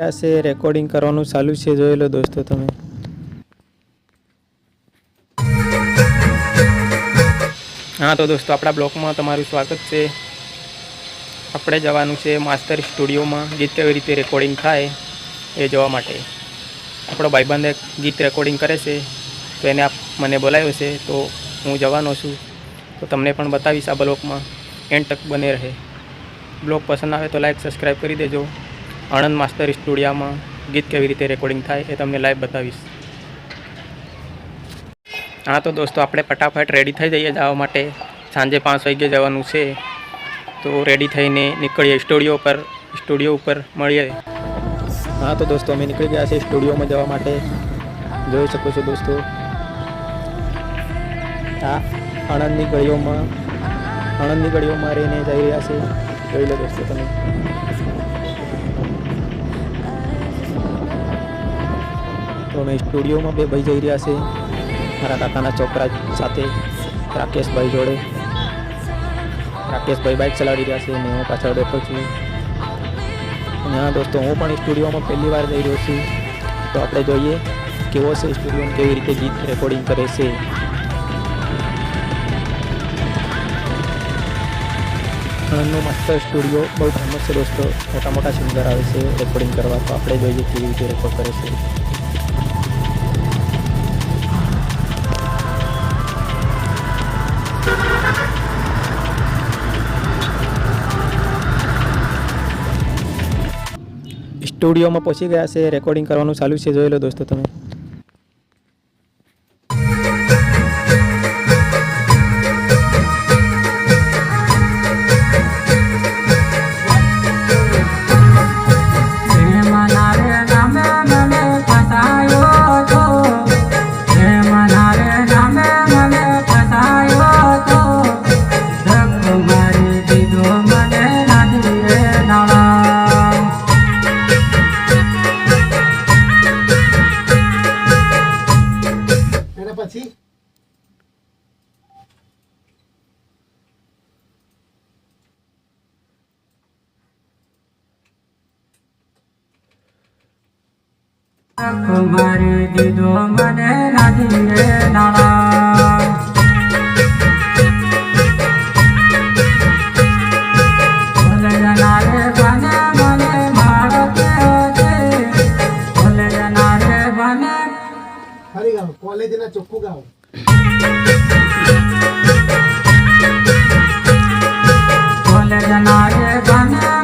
से रेकॉर्डिंग करवानुं चालू छे, जोई लो दोस्तों तमे। हाँ तो दोस्तों अपना ब्लॉग में तमारुं स्वागत है। अपने जवानुं छे मास्टर स्टूडियो में गीत केवी रीते रेकॉर्डिंग थाय ए जोवा माटे। आपणो भाईबंध एक गीत रेकॉर्डिंग करे छे तो एने आप मने बोलाव्यो छे तो हूँ जवानो छूं, तो तमने पण बतावीश आ ब्लॉग में। एंड तक बने रहे। ब्लॉग पसंद आए तो लाइक सब्सक्राइब करी देजो। आनंद मास्टर स्टूडियो में गीत केवी रीते रेकॉर्डिंग थाय ए तमने लाइव बतावीश। हाँ तो दोस्तों आपणे फटाफट रेडी थई जईए जवा माटे। सांजे 5 वागे जवानुं छे तो रेडी थईने निकळीए स्टूडियो पर मळीए। हाँ तो दोस्तों अमे निकળી गया छे स्टूडियो में जवा माटे। जोई शको छो दोस्तों आ आनंदनी गळीओ में रहीने जई रह्या छे। जोई लो दोस्तों तमे। तो मैं स्टूडियो में बे भाई जई रह्या छे मारा काकाना छोकरा साथे राकेश भाई जोड़े। राकेश भाई बाइक चलावी रह्या छे ने हूँ पाछळ बैठो छुं। हाँ दोस्तों हूँ पण स्टूडियो में पहली बार जई रह्यो छुं, तो आपणे जोईए केवो छे स्टूडियो में केवी रीते गीत रेकॉर्डिंग करे छे। आनंदनो मास्टर स्टूडियो बहुत फेमस है दोस्तों। मोटा मोटा सिंगर आवे छे रेकॉर्डिंग करवा, तो आपणे जोईए केवी रीते रेकॉर्ड करे छे। स्टूडियो में पहुंची गया से रेकॉर्डिंग करवानुं चालू छे। जोई लो दोस्तों तमे। कुमारी दीदो मने नादी रे नाला बोले जनारे बने मने भारत होते बोले जनारे बने हरी गाँव कॉलेज ना चोखू गाँव बोले जनारे बने